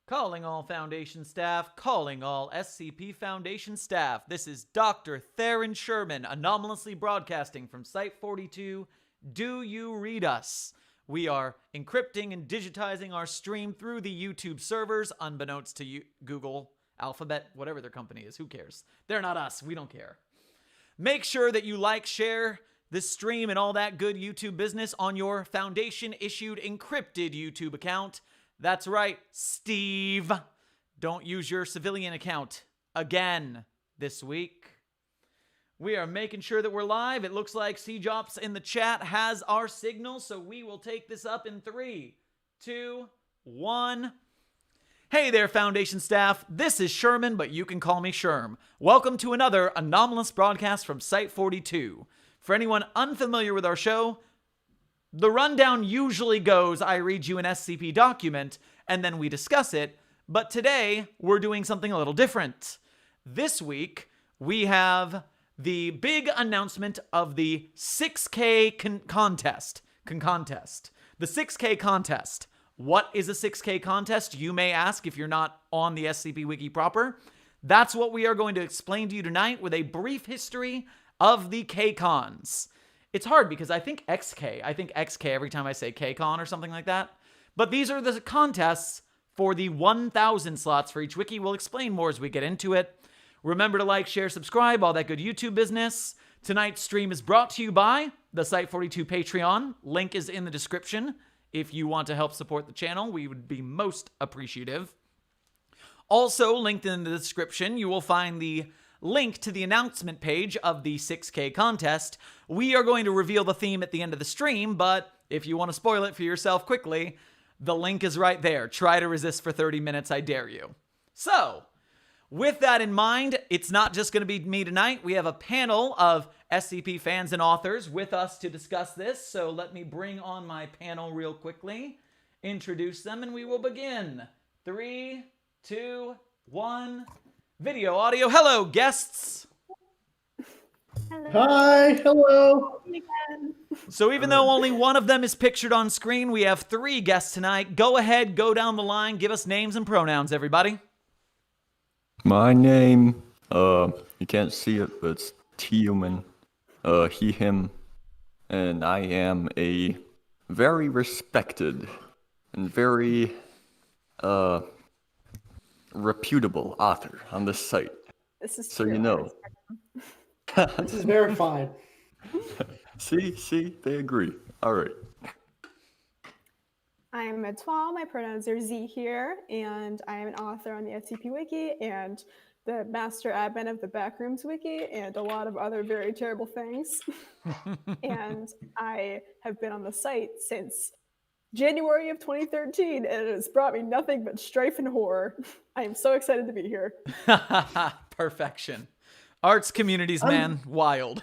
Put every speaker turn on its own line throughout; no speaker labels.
Calling all Foundation staff, calling all SCP Foundation staff. This is Dr. Theron Sherman, anomalously broadcasting from Site 42. Do you read us? We are encrypting and digitizing our stream through the YouTube servers, unbeknownst to Google, Alphabet, whatever their company is. Who cares? They're not us. We don't care. Make sure that you like, share this stream and all that good YouTube business on your Foundation-issued encrypted YouTube account. That's right, Steve. Don't use your civilian account again this week. We are making sure that we're live. It looks like CJops in the chat has our signal, so we will take this up in 3, 2, 1. Hey there, Foundation staff. This is Sherman, but you can call me Sherm. Welcome to another anomalous broadcast from Site 42. For anyone unfamiliar with our show, the rundown usually goes, I read you an SCP document, and then we discuss it, but today we're doing something a little different. This week, we have the big announcement of the 6K contest. The 6K contest. What is a 6K contest, you may ask if you're not on the SCP Wiki proper. That's what we are going to explain to you tonight with a brief history of the K-Cons. It's hard because I think XK every time I say K-Con or something like that. But these are the contests for the 1,000 slots for each wiki. We'll explain more as we get into it. Remember to like, share, subscribe, all that good YouTube business. Tonight's stream is brought to you by the Site 42 Patreon. Link is in the description. If you want to help support the channel, we would be most appreciative. Also, linked in the description, you will find the link to the announcement page of the 6K contest. We are going to reveal the theme at the end of the stream, but if you want to spoil it for yourself quickly, the link is right there. Try to resist for 30 minutes, I dare you. So, with that in mind, it's not just going to be me tonight. We have a panel of SCP fans and authors with us to discuss this, so let me bring on my panel real quickly, introduce them, and we will begin. 3, 2, 1... Video, audio. Hello, guests.
Hello.
Hi, hello.
So even though only one of them is pictured on screen, we have 3 guests tonight. Go ahead, go down the line, give us names and pronouns, everybody.
My name, you can't see it, but it's T-Human, he, him, and I am a very respected and very, reputable author on this site.
This is
so
true.
You know.
This is verified.
See, they agree. All right.
I'm Etoile. My pronouns are Z here, and I am an author on the SCP Wiki and the master admin of the Backrooms Wiki and a lot of other very terrible things. And I have been on the site since January of 2013, and it has brought me nothing but strife and horror. I am so excited to be here.
Perfection. Arts communities, man, wild.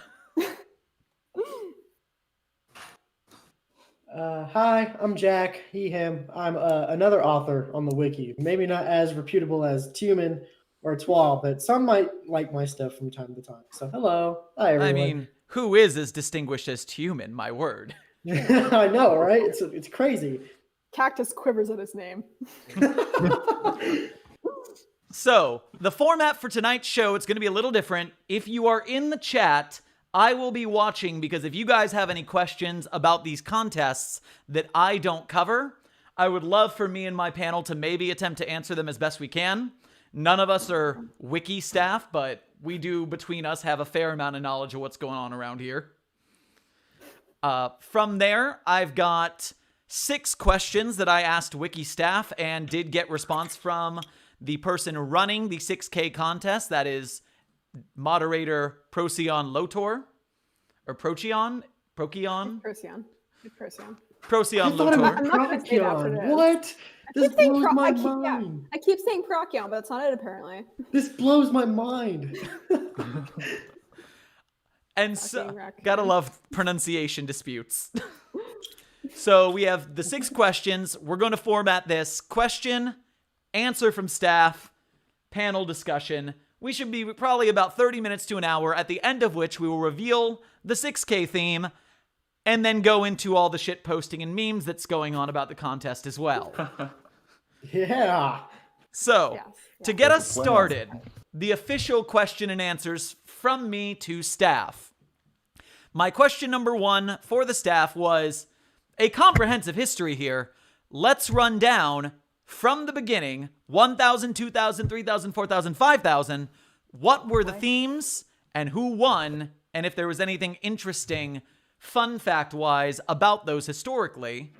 Hi, I'm Jack, he, him. I'm another author on the wiki. Maybe not as reputable as Tuman or Twal, but some might like my stuff from time to time. So hello. Hi, everyone.
I mean, who is as distinguished as Human, my word?
I know, right? It's crazy.
Cactus quivers at his name.
So, the format for tonight's show, it's going to be a little different. If you are in the chat, I will be watching, because if you guys have any questions about these contests that I don't cover, I would love for me and my panel to maybe attempt to answer them as best we can. None of us are wiki staff, but we do, between us, have a fair amount of knowledge of what's going on around here. From there, I've got 6 questions that I asked wiki staff and did get response from the person running the 6K contest. That is moderator Procyon Lotor. Or Procyon? Procyon?
Procyon.
Procyon
I thought it
Lotor.
meant
I'm not gonna say it after
Procyon.
this.
What? This blows my
yeah,
mind.
I keep saying Procyon, but that's not it apparently.
This blows my mind.
And
Fucking
so,
raccoon.
gotta love pronunciation disputes. So we have the 6 questions. We're going to format this question, answer from staff, panel discussion. We should be probably about 30 minutes to an hour, at the end of which we will reveal the 6K theme and then go into all the shit posting and memes that's going on about the contest as well.
Yeah.
So,
Yes,
to
yeah.
get
There's
us
a plan.
started, the official question and answers from me to staff. My question number 1 for the staff was a comprehensive history here. Let's run down from the beginning 1,000, 2,000, 3,000, 4,000, 5,000. What were the themes and who won? And if there was anything interesting, fun fact wise, about those historically.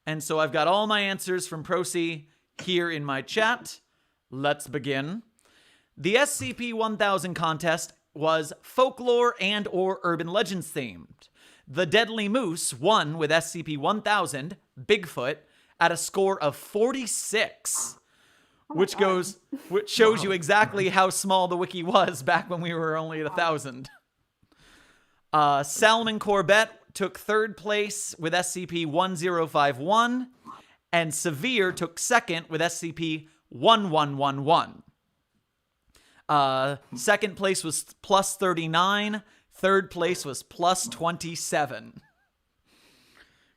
And so I've got all my answers from Procy here in my chat. Let's begin. The SCP-1000 contest was folklore and or urban legends themed. The Deadly Moose won with SCP-1000, Bigfoot, at a score of 46, which shows you exactly how small the wiki was back when we were only at 1,000. Salmon Corbett took 3rd place with SCP-1051, and Severe took 2nd with SCP-1111. 2nd place was plus 39. 3rd place was plus 27.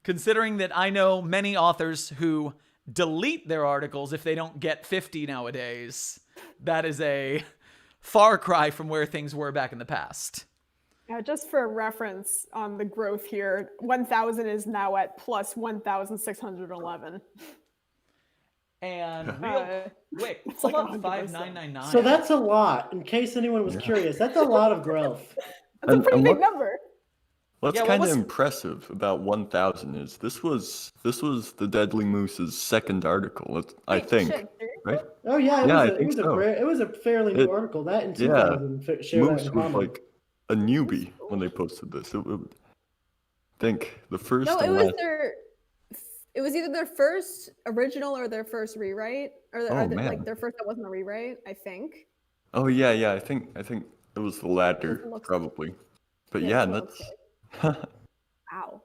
Considering that I know many authors who delete their articles if they don't get 50 nowadays, that is a far cry from where things were back in the past.
Just for reference on the growth here, 1,000 is now at plus 1,611.
And real quick,
it's
hold
like
up,
100%.
5999.
So that's a lot. In case anyone was curious, that's a lot of growth.
That's a pretty
And
big
what-
number.
What's
Yeah, what
kind of
was-
impressive about 1,000 is this was the Deadly Moose's 2nd article, I
Wait,
think,
shit, dude.
right?
Oh yeah,
Yeah, I
it was
think so.
it was a fairly new
It-
article. That in
yeah,
2000 share that
Moose
in
was
common.
like a newbie when they posted this. I think the first
No, it
and
was
last.
it was either their first original or their first rewrite,
Oh, man.
like their first that wasn't a rewrite, I think.
Oh yeah, I think it was the latter
It looks-
probably. But
Yeah,
yeah,
it looks
that's
Wow.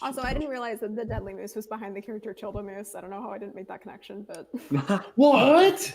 Also, I didn't realize that the Deadly Moose was behind the character Childa Moose. I don't know how I didn't make that connection, but
What?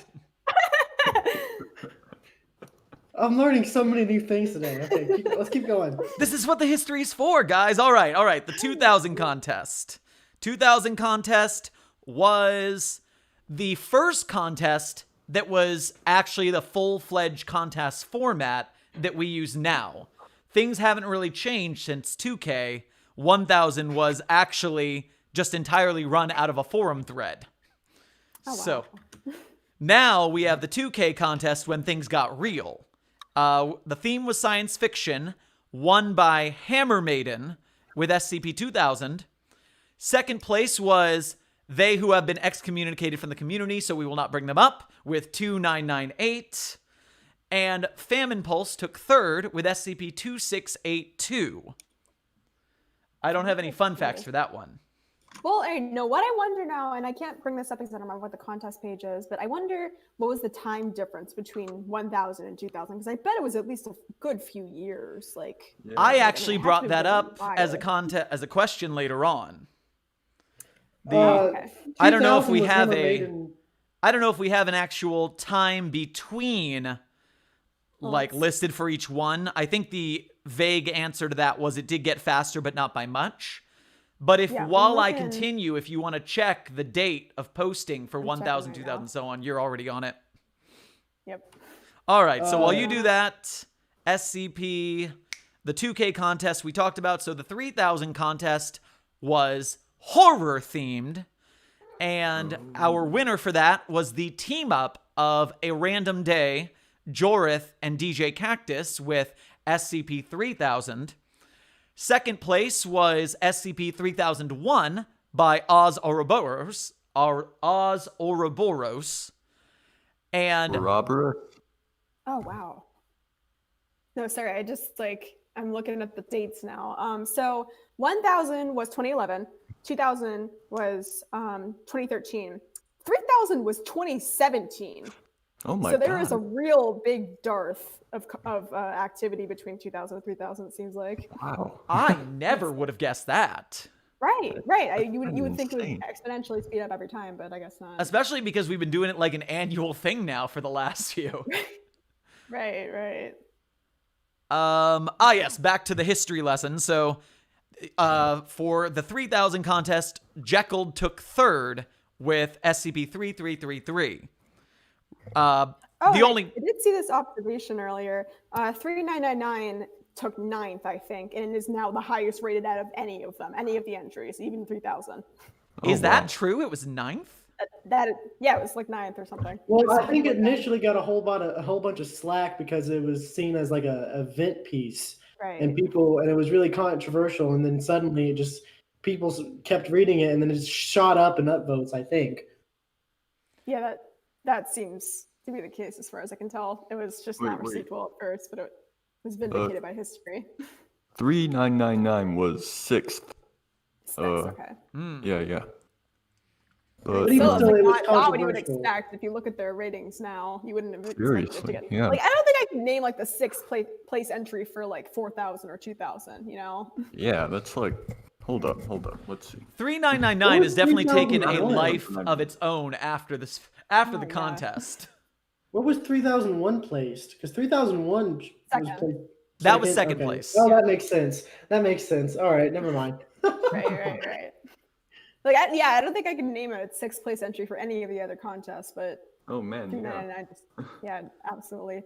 I'm learning so many new things today. Okay, let's keep going.
This is what the history is for, guys. All right. The 2000 contest. 2000 contest was the first contest that was actually the full-fledged contest format that we use now. Things haven't really changed since 2K. 1000 was actually just entirely run out of a forum thread.
Oh, wow.
So now we have the 2K contest when things got real. The theme was science fiction, won by Hammer Maiden with SCP-2000. 2nd place was They Who Have Been Excommunicated from the Community, so we will not bring them up, with 2998. And Famine Pulse took 3rd with SCP-2682. I don't have any fun facts for that one.
well, I know what I wonder now, and I can't bring this up because I don't remember what the contest page is, but I wonder what was the time difference between 1,000 and 2,000, because I bet it was at least a good few years. Like,
I actually
it had
brought
to
that
have
up
been
as a
wild.
as a question later on.
Okay.
I don't know if
2000
we
was
have
Hammer
a-
Maiden.
I don't know if we have an actual time between like
let's-
listed for each one. I think the vague answer to that was it did get faster, but not by much. But if
Yeah, I'm
while I
looking-
continue, if you want to check the date of posting for
I'm
1,000,
checking right
2,000,
now.
so on, you're already on it.
Yep.
All right, so while you
Uh,
do that, SCP, the 2K contest we talked about. So the 3,000 contest was horror themed. And our winner for that was the team up of A Random Day, Jorith, and DJ Cactus with SCP-3000. 2nd place was SCP-3001 by Oz Ouroboros. And
Robert.
Oh, wow. No, sorry. I just I'm looking at the dates now. So 1,000 was 2011. 2,000 was 2013. 3,000 was 2017.
Oh my
So there is a
god.
real big dearth of activity between 2,000 and 3,000, it seems like.
Wow.
I never would have guessed that.
Right. You would think it would
insane.
exponentially speed up every time, but I guess not.
Especially because we've been doing it like an annual thing now for the last few.
Right.
Yes, back to the history lesson. So, for the 3,000 contest, Jekyll took 3rd with SCP-3333.
Oh,
The only
I did see this observation earlier. 3999 took 9th, I think, and is now the highest rated out of any of them, any of the entries, even 3000.
is
Oh,
that
wow.
true? It was 9th?
Yeah, it was like 9th or something.
Well, I
Something
think it
like that.
initially got a whole bunch of slack because it was seen as like a event piece,
Right.
and it was really controversial. And then suddenly, people kept reading it, and then it shot up in upvotes. I think.
Yeah, that seems to be the case as far as I can tell. It was just not
Wait.
received well at first, but it was vindicated by history.
3999 was 6th.
Okay.
Yeah.
But
But
even
Still,
still,
it's
it was
like not what you would
controversial.
expect. If you look at their ratings now, you wouldn't have expected it to
Seriously,
get.
yeah.
Like, I don't think I can name like the 6th place entry for like 4000 or 2000. You know.
yeah, that's like, hold up. Let's see.
3999
What
has
was
definitely taken a
3001?
life of its own after the
Oh, yeah.
contest.
What was 3001 placed? Because 3001 was
Second.
placed.
That was second
Okay.
place.
Oh, that makes sense. All right, never mind.
Right. Like, I don't think I can name a 6th place entry for any of the other contests, but
Oh man, yeah.
3999 just, absolutely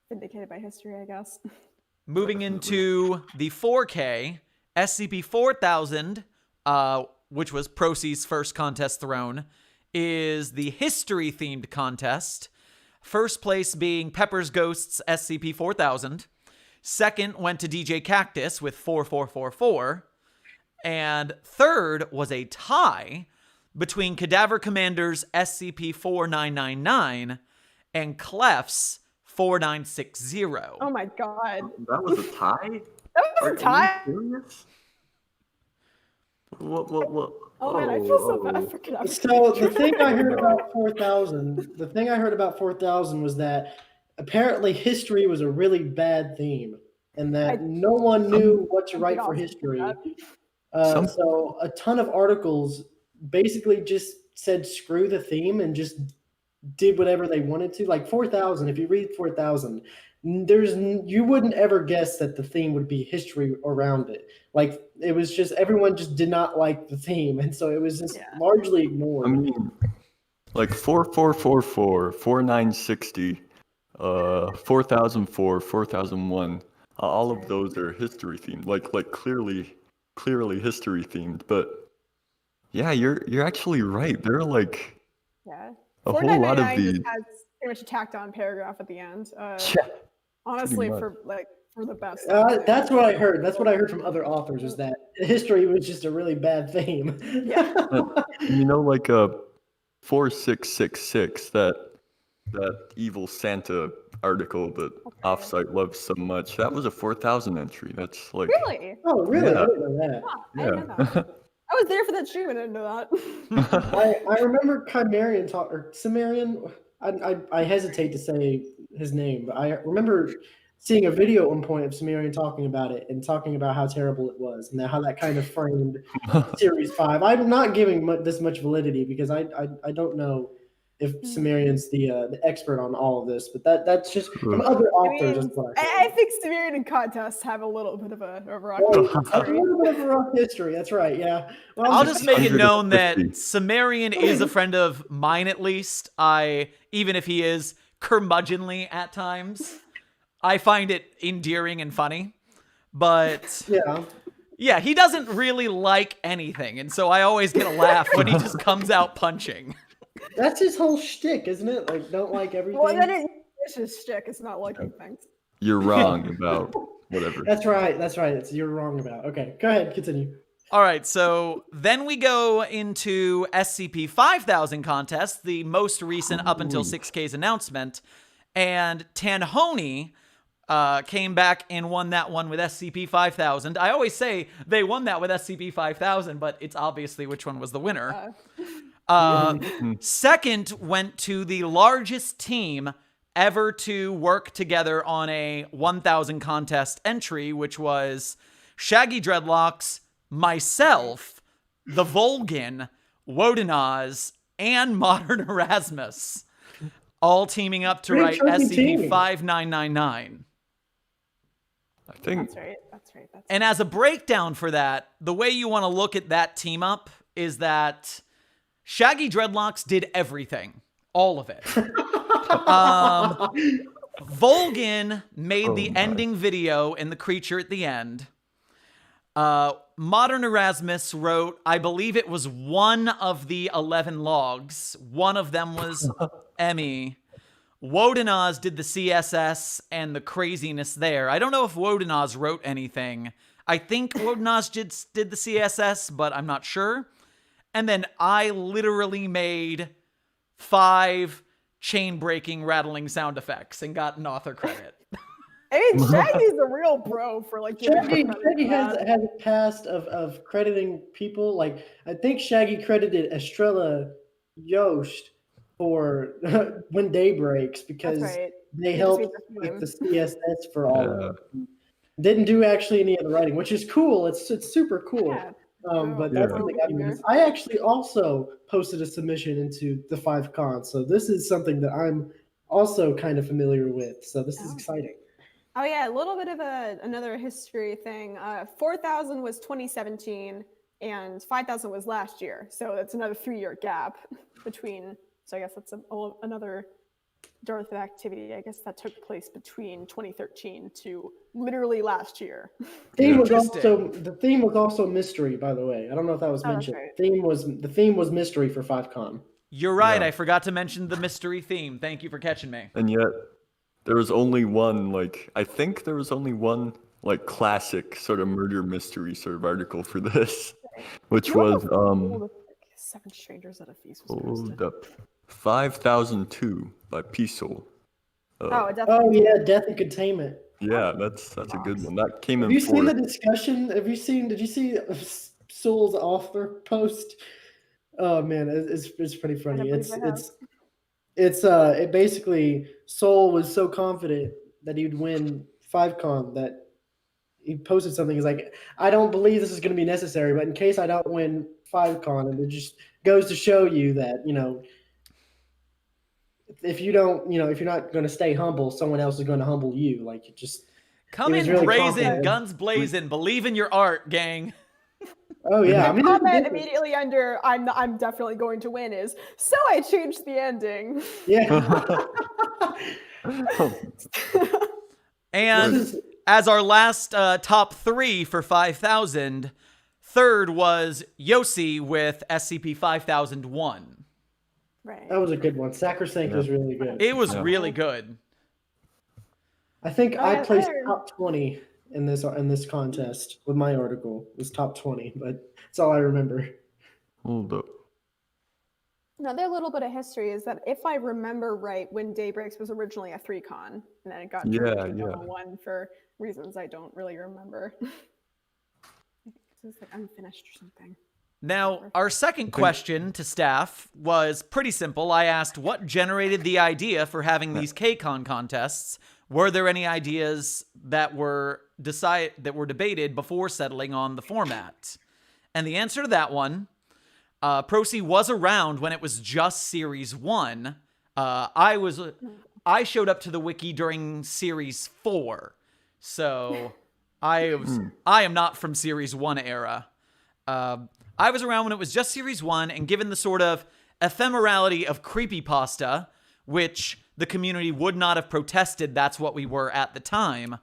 vindicated by history, I guess.
Moving into the 4K, SCP-4000, which was Procy's first contest thrown, is the history-themed contest. First place being Pepper's Ghosts SCP-4000. Second went to DJ Cactus with 4444. And third was a tie between Cadaver Commander's SCP-4999 and Clef's 4960.
Oh my god.
That was a tie?
That was a tie?
Are you serious? What?
Oh man, I feel so bad for Cadaver.
So the thing I heard about 4000 was that apparently history was a really bad theme, and that no one knew what to write for history. So a ton of articles basically just said screw the theme and just did whatever they wanted to. Like 4000, if you read 4000, you wouldn't ever guess that the theme would be history around it. Like it was just everyone just did not like the theme, and so it was just largely ignored.
I mean, like 4444, 4960, 4004, 4001. All of those are history themed. Like clearly history themed. But yeah, you're actually right. There are like a whole lot of these.
Just has pretty much a tacked on paragraph at the end. Honestly,
much.
for the best.
That's what I heard. That's what I heard from other authors, is that history was just a really bad theme.
Yeah.
You know, like 4666, that evil Santa article that Offsite loves so much. That was a 4000 entry. That's like
Really?
Oh, really?
Yeah.
I didn't know that.
Huh, I didn't know that. I was there for that stream and I didn't know that.
I remember Chimerian or Cimmerian. I hesitate to say his name, but I remember seeing a video at one point of Cimmerian talking about it and talking about how terrible it was and how that kind of framed Series 5. I'm not giving this much validity because I don't know if Cimmerian's the expert on all of this, but that's just from other authors. That's what
I think Cimmerian and contests have a little bit of a rock
a
history.
little bit of a rough history. That's right. Yeah. Well,
I'll just make it known that
150.
Cimmerian is a friend of mine, at least. Even if he is curmudgeonly at times, I find it endearing and funny. But yeah, he doesn't really like anything, and so I always get a laugh when he just comes out punching.
That's his whole shtick, isn't it? Like, don't like everything.
Well, then it's his shtick. It's not liking things.
you're wrong about whatever.
That's right. You're wrong about. Okay, go ahead. Continue.
All right, so then we go into SCP-5000 contest, the most recent up until 6K's announcement, and Tanhoney came back and won that one with SCP-5000. I always say they won that with SCP-5000, but it's obviously which one was the winner. Second went to the largest team ever to work together on a 1000 contest entry, which was Shaggy Dreadlocks, myself, the Volgin, Wodenaz, and Modern Erasmus, all teaming up to write SCP-5999.
I think
That's right.
And as a breakdown for that, the way you want to look at that team up is that Shaggy Dreadlocks did everything. All of it. Volgin made the ending video in the creature at the end. Modern Erasmus wrote, I believe it was one of the 11 logs. One of them was Emmy. Wodenaz did the CSS and the craziness there. I don't know if Wodenaz wrote anything. I think Wodenaz did the CSS, but I'm not sure. And then I literally made 5 chain-breaking, rattling sound effects and got an author credit.
I mean, Shaggy's the real bro for like
Shaggy has a past of crediting people. Like, I think Shaggy credited Estrella Yost for When Day Breaks because they helped with the CSS for all of them. Didn't do actually any of the writing, which is cool. It's super cool.
Yeah.
But that's something I've noticed. I actually also posted a submission into the 5 cons, so this is something that I'm also kind of familiar with. So this is exciting.
Oh yeah, a little bit of another history thing. 4,000 was 2017, and 5,000 was last year. So that's another 3-year gap between. So I guess that's another dearth of activity. I guess that took place between 2013 to literally last year.
The theme was also mystery, by the way. I don't know if that was mentioned.
Right.
The theme was mystery for 5con.
You're right. I forgot to mention the mystery theme. Thank you for catching me.
And yet, there was only one, I think there was only one, classic sort of murder mystery sort of article for this, which was,
7 Strangers at a Feast.
Hold up. 5002 by Peasel.
Definitely.
Yeah, Death and Containment.
Yeah, that's a good one. That came in.
Have you seen the discussion? Did you see Soul's author post? Oh man, it's pretty funny. It basically Soul was so confident that he'd win 5con that he posted something. He's like, I don't believe this is going to be necessary, but in case I don't win 5con, and it just goes to show you that if you don't, if you're not going to stay humble, someone else is going to humble you. Like, it just
come in really brazen, guns blazing, believe in your art, gang.
Oh yeah,
comment immediately under I'm definitely going to win is so I changed the ending.
Yeah.
And as our last top 3 for 5,000, third was Yossi with SCP-5001.
Right.
That was a good one. Sacrosanct was really good.
It was really good.
I think I placed top 20 in this contest with my article. It was top 20, but that's all I remember.
Hold up.
Another little bit of history is that if I remember right, When Day Breaks was originally a 3con, and then it got turned into a 1 for reasons I don't really remember. It was like unfinished or something.
Now, our second question to staff was pretty simple. I asked what generated the idea for having these KCON contests. Were there any ideas that were debated before settling on the format? And the answer to that one, Procy was around when it was just Series 1. I showed up to the wiki during Series 4. So I am not from Series 1 era. I was around when it was just Series 1, and given the sort of ephemerality of creepypasta, which the community would not have protested that's what we were at the time,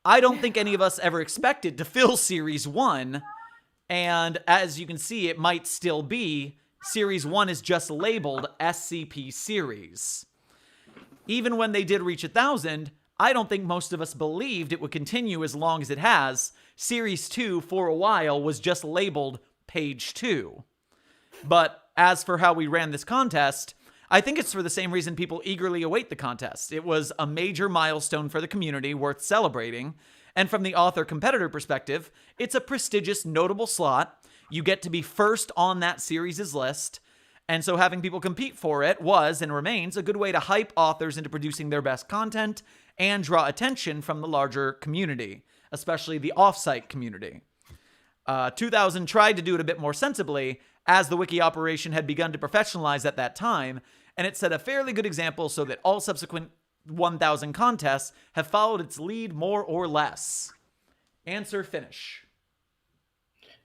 I don't think any of us ever expected to fill Series 1, and as you can see, it might still be. Series 1 is just labeled SCP Series. Even when they did reach 1,000, I don't think most of us believed it would continue as long as it has. Series 2, for a while, was just labeled Page 2. But as for how we ran this contest, I think it's for the same reason people eagerly await the contest. It was a major milestone for the community worth celebrating, and from the author-competitor perspective, it's a prestigious, notable slot. You get to be first on that series' list, and so having people compete for it was, and remains, a good way to hype authors into producing their best content and draw attention from the larger community, especially the off-site community. 2000 tried to do it a bit more sensibly, as the wiki operation had begun to professionalize at that time, and it set a fairly good example so that all subsequent 1,000 contests have followed its lead more or less. Answer, finish.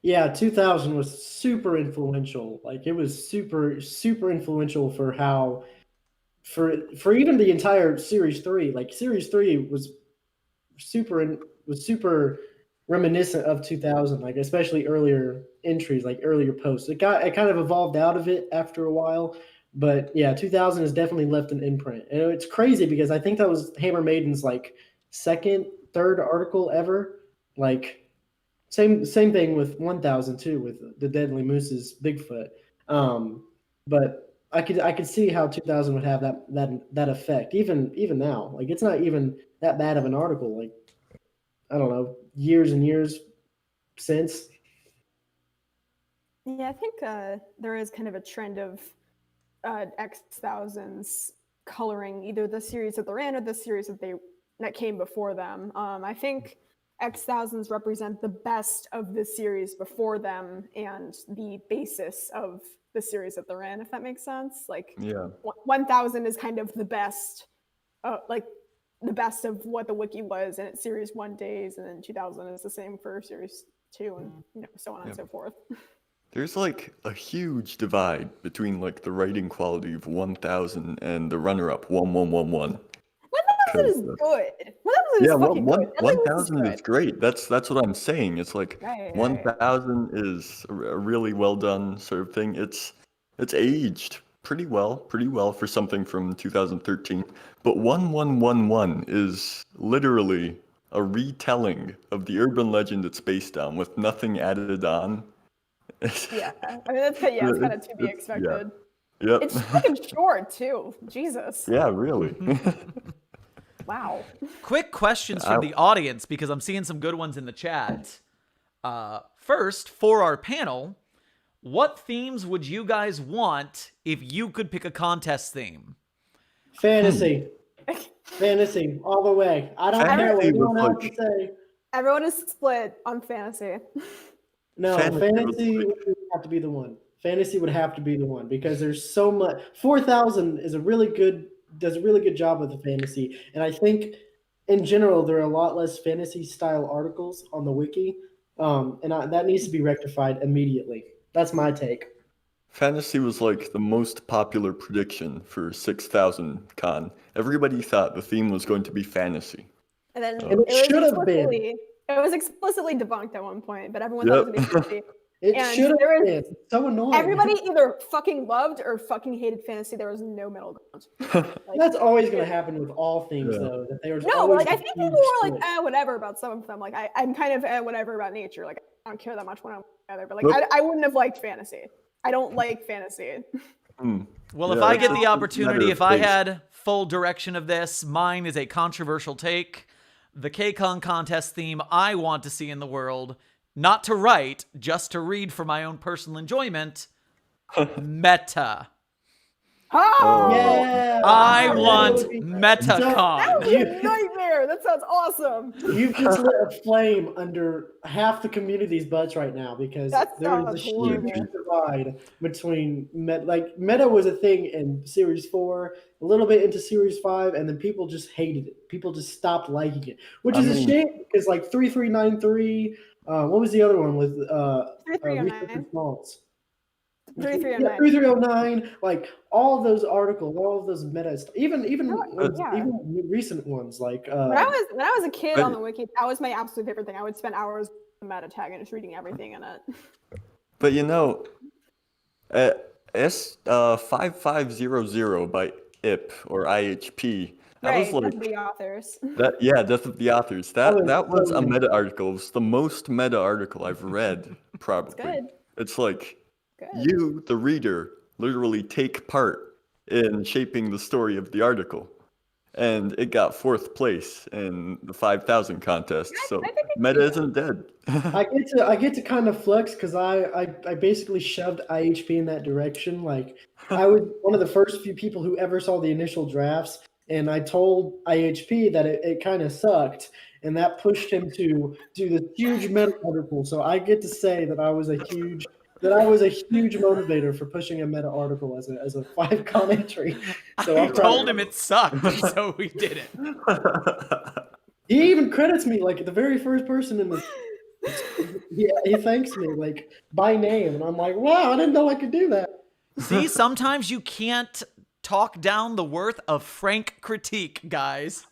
Yeah, 2000 was super influential. Like, it was super, super influential for how for even the entire series 3, like series 3 was super reminiscent of 2000, like especially earlier entries, like earlier posts. It kind of evolved out of it after a while, but yeah, 2000 has definitely left an imprint. And it's crazy because I think that was Hammer Maiden's like third article ever. Like same thing with 1000 too, with the Deadly Moose's Bigfoot. But I could see how 2000 would have that effect even now. Like it's not even that bad of an article. Like I don't know, years and years since.
Yeah, I think there is kind of a trend of X000s coloring either the series that they're in or the series that came before them. I think X000s represent the best of the series before them and the basis of the series that they're in, if that makes sense. Like, 1000 is kind of the best, like the best of what the wiki was in its series 1 days, and then 2000 is the same for series 2, and so on and so forth.
There's like a huge divide between like the writing quality of 1000 and the runner-up 1111.
1000 is good. 1000 is fucking good.
1000 is great. That's what I'm saying. It's like 1000 is a really well done sort of thing. It's aged pretty well for something from 2013. But 1111 is literally a retelling of the urban legend it's based on with nothing added on.
Yeah, I mean it's kind of to be expected.
Yeah. Yep.
It's fucking short too. Jesus.
Yeah, really.
Wow.
Quick questions from the audience because I'm seeing some good ones in the chat. First, for our panel, what themes would you guys want if you could pick a contest theme?
Fantasy. Fantasy, all the way. I don't care what anyone else to say.
Everyone is split on fantasy.
No, fantasy would have to be the one. Fantasy would have to be the one because there's so much. 4000 does a really good job with the fantasy, and I think in general there are a lot less fantasy style articles on the wiki, and that needs to be rectified immediately. That's my take.
Fantasy was like the most popular prediction for 6000 con. Everybody thought the theme was going to be fantasy.
And then
it should have been.
It was explicitly debunked at one point, but everyone thought it was going to be fantasy.
It should have been. It's so annoying.
Everybody either fucking loved or fucking hated fantasy. There was no middle ground.
That's always going to happen with all things, though. That they were
I think people were like, whatever about some of them. Like, I'm kind of whatever about nature. Like, I don't care that much one way or the other. But like, I wouldn't have liked fantasy. I don't like fantasy.
Well, if I get the opportunity, if I had full direction of this, mine is a controversial take. The KCON contest theme I want to see in the world, not to write, just to read for my own personal enjoyment, meta.
Oh,
yeah!
I want MetaCon.
That would be a nightmare. That sounds awesome.
You've just lit a flame under half the community's butts right now because there is a huge divide between meta was a thing in Series 4, a little bit into Series 5, and then people just hated it. People just stopped liking it, which is a shame because like 3393. What was the other one with
3309?
3309, like all of those articles, all of those meta stuff, even recent ones like
when I was a kid on the wiki, that was my absolute favorite thing. I would spend hours on the meta tag and just reading everything in it.
But S5500 by IP or IHP. That was like
Death of the Authors.
Death of the Authors. That was a meta article. It's the most meta article I've read, probably.
It's good.
It's like you, the reader, literally take part in shaping the story of the article. And it got 4th place in the 5000 contest. So meta isn't dead.
I get to kind of flex because I basically shoved IHP in that direction. Like I was one of the first few people who ever saw the initial drafts, and I told IHP that it kind of sucked, and that pushed him to do this huge meta article. So I get to say that I was a huge motivator for pushing a meta article as a 5con entry. So
I told him it sucked, so we did it.
He even credits me like the very first person in the. He thanks me like by name, and I'm like, wow, I didn't know I could do that.
See, sometimes you can't talk down the worth of frank critique, guys.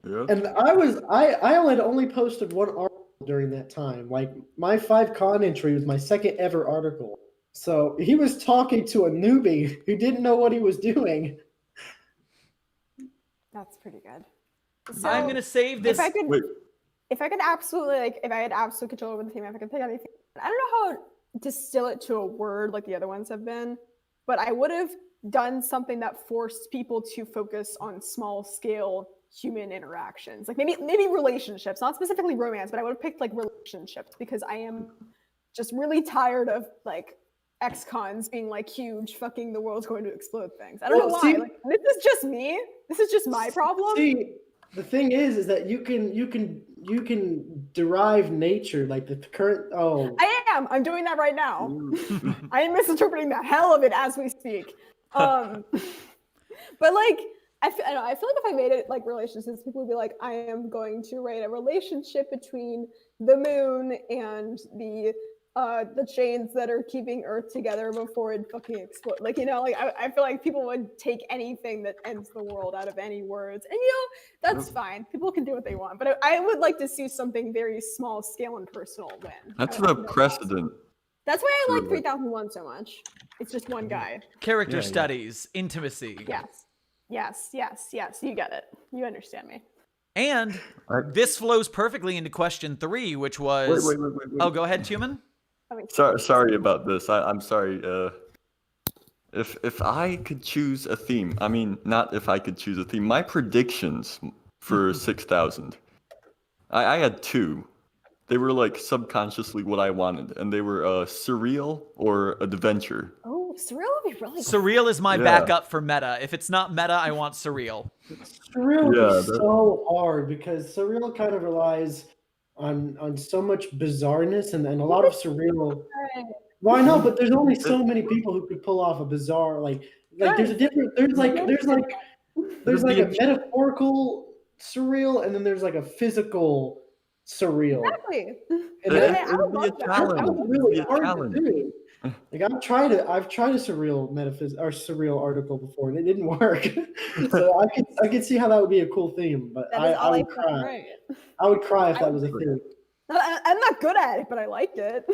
Yeah.
And I had only posted one article during that time. Like my 5con entry was my second ever article. So he was talking to a newbie who didn't know what he was doing.
That's pretty good. So
I'm gonna save this.
if I could absolutely if I had absolute control over the theme, if I could pick anything, I don't know how to distill it to a word like the other ones have been, but I would have done something that forced people to focus on small scale human interactions, like maybe relationships, not specifically romance, but I would have picked like relationships, because I am just really tired of like ex-cons being like huge fucking the world's going to explode things. I don't know why.
See,
like, this is just me. This is just my problem.
See, the thing is that you can derive nature, like the current. Oh,
I'm doing that right now. I am misinterpreting the hell of it as we speak. But like, I feel like if I made it like relationships, people would be like, I am going to write a relationship between the moon and the chains that are keeping Earth together before it fucking explodes. Like, you know, like I feel like people would take anything that ends the world out of any words. And, you know, that's fine. People can do what they want. But I would like to see something very small scale and personal win.
That's the precedent.
That's why I like 3001 so much. It's just one guy.
Character studies, intimacy.
Yes. You get it. You understand me.
And this flows perfectly into question 3, which was...
Wait.
Oh, go ahead, Tuman.
Sorry about this. I'm sorry. If I could choose a theme, I mean, not if I could choose a theme. My predictions for 6000, I had 2. They were like subconsciously what I wanted, and they were surreal or adventure.
Oh, surreal would be really good.
Surreal is my backup for meta. If it's not meta, I want surreal.
Surreal is so hard because surreal kind of relies on so much bizarreness and a lot of surreal. Well, I know, but there's only so many people who could pull off a bizarre like there's like a metaphorical surreal, and then there's like a physical surreal.
Exactly.
And
I would love that.
that was really hard to do. Like I've tried a surreal surreal article before, and it didn't work. So I could see how that would be a cool theme, but I would cry.
Right.
I would cry if that was a thing.
I'm not good at it, but I liked it.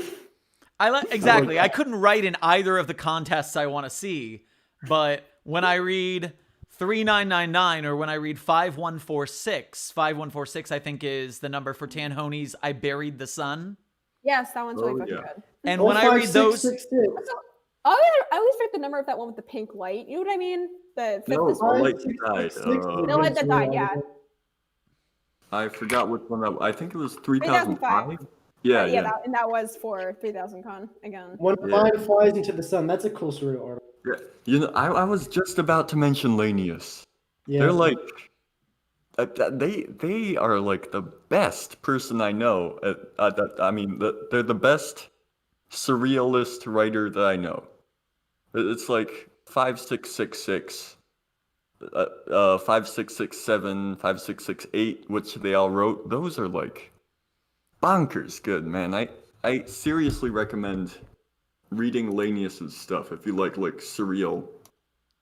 Exactly. I couldn't write in either of the contests I want to see, but when I read 3999 or when I read 5146 I think is the number for Tanhoney's I Buried the Sun.
Yes, that one's really fucking good.
And when I read those,
I always forget the number of that one with the pink light. You know what I mean? The
light died.
The light that died. Yeah.
I forgot which one that. I think it was 3005. Yeah.
And that was for 3000 con again.
When Flying Flies into the Sun. That's a cool surreal article.
Yeah. You know, I was just about to mention Lanius. Yeah. They're like, they are like the best person I know. They're the best surrealist writer that I know. It's like 5666, 5667, 5668, which they all wrote. Those are like bonkers good, man. I seriously recommend reading Lanius's stuff if you like surreal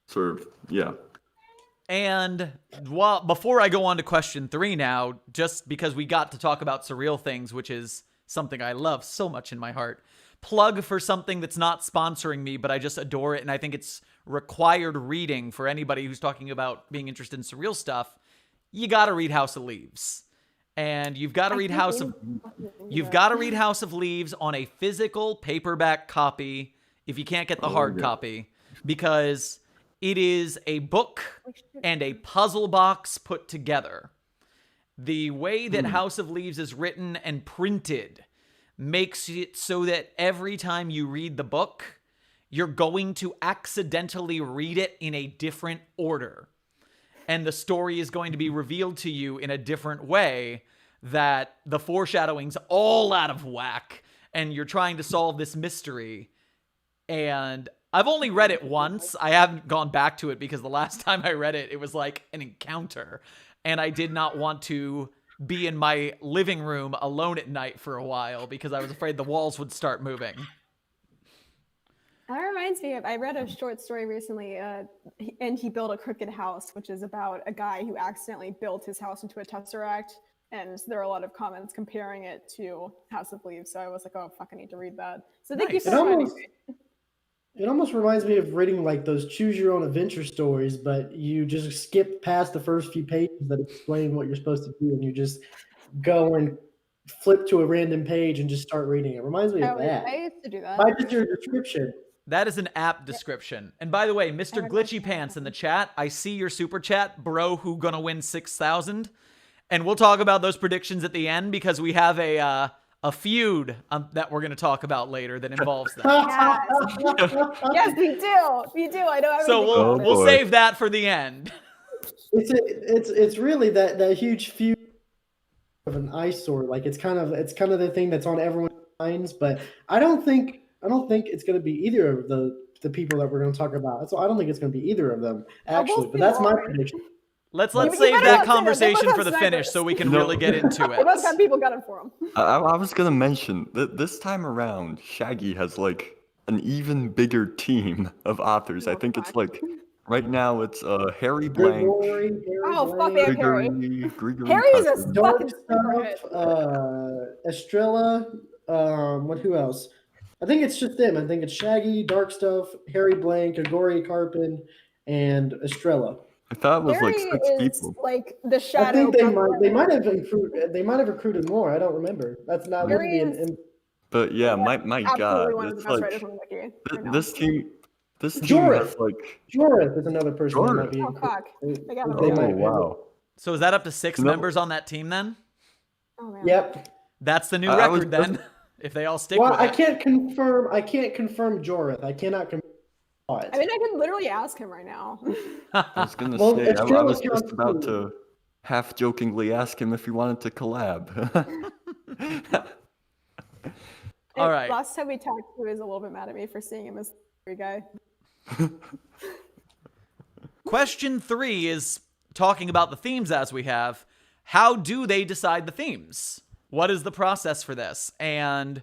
sort of, yeah.
And before I go on to question 3 now, just because we got to talk about surreal things, which is something I love so much in my heart, plug for something that's not sponsoring me, but I just adore it, and I think it's required reading for anybody who's talking about being interested in surreal stuff. You got to read House of Leaves. And you've got to read House of Leaves on a physical paperback copy if you can't get the hard copy, because it is a book and a puzzle box put together. The way that House of Leaves is written and printed makes it so that every time you read the book, you're going to accidentally read it in a different order. And the story is going to be revealed to you in a different way, that the foreshadowing's all out of whack, and you're trying to solve this mystery. And I've only read it once. I haven't gone back to it because the last time I read it, it was like an encounter. And I did not want to be in my living room alone at night for a while because I was afraid the walls would start moving.
That reminds reminds me of, I read a short story recently, and he built a crooked house, which is about a guy who accidentally built his house into a tesseract. And there are a lot of comments comparing it to House of Leaves. So I was like, oh, fuck, I need to read that. So thank you
Nice.
for
It
reminding
almost,
me.
it almost reminds me of reading like those choose your own adventure stories, but you just skip past the first few pages that explain what you're supposed to do, and you just go and flip to a random page and just start reading. It reminds me of that.
I used to do that.
By just your description.
That is an app description. And by the way, Mr. Glitchy Pants in the chat, I see your super chat, bro, who gonna win 6,000? And we'll talk about those predictions at the end because we have a feud that we're going to talk about later that involves that.
Yes, we do. We do. I know everything.
So we'll save that for the end.
It's really that huge feud of an eyesore. Like it's kind of the thing that's on everyone's minds. But I don't think it's going to be either of the people that we're going to talk about. So I don't think it's going to be either of them actually. But that's my prediction.
Let's save that conversation for the finish so we can really get into it.
Most time people got it for them.
I was gonna mention that this time around, Shaggy has like an even bigger team of authors. I think it's like right now it's Harry Blank.
Fuck yeah, Harry. Harry is a fucking
stuff. Estrella. Who else? I think it's just them. I think it's Shaggy, Dark Stuff, Harry Blank, Agori Carpin, and Estrella.
I thought it was
Harry
like 6
is
people.
like the shadow.
I think they might have recruited more. I don't remember. That's not
Harry
really
But yeah, my God, it's like this team has like
Jorith is another person.
Jorith.
Oh fuck!
Wow.
So is that up to 6 members on that team then?
Oh man.
Yep.
That's the new record then. If they all stick with it.
I can't confirm Jorith. I cannot confirm.
I mean, I can literally ask him right now.
I was gonna say, I was just about to half jokingly ask him if he wanted to collab.
All right.
Last time we talked, he was a little bit mad at me for seeing him as a guy.
Question 3 is talking about the themes as we have. How do they decide the themes? What is the process for this? And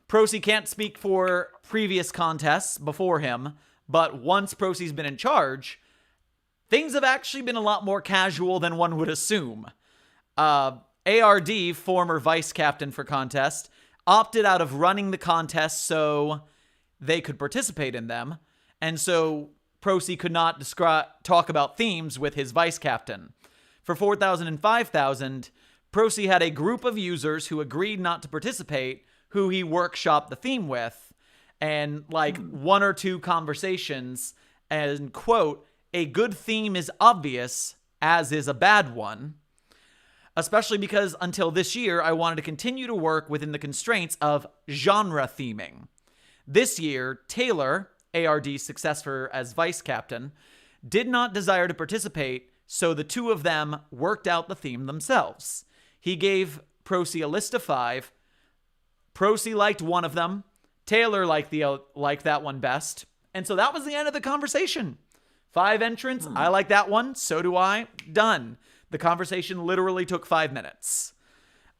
Prosy can't speak for previous contests before him, but once Prosy's been in charge, things have actually been a lot more casual than one would assume. ARD, former vice captain for contest, opted out of running the contest so they could participate in them, and so Prosy could not talk about themes with his vice captain. For 4,000 and 5,000, Prosy had a group of users who agreed not to participate, who he workshopped the theme with, and like 1 or 2 conversations, and quote, a good theme is obvious, as is a bad one. Especially because until this year, I wanted to continue to work within the constraints of genre theming. This year, Taylor, ARD's successor as vice captain, did not desire to participate, so the two of them worked out the theme themselves. He gave Prosy a list of 5. Prosy liked one of them. Taylor liked that one best. And so that was the end of the conversation. 5 entrants. I like that one. So do I. Done. The conversation literally took 5 minutes.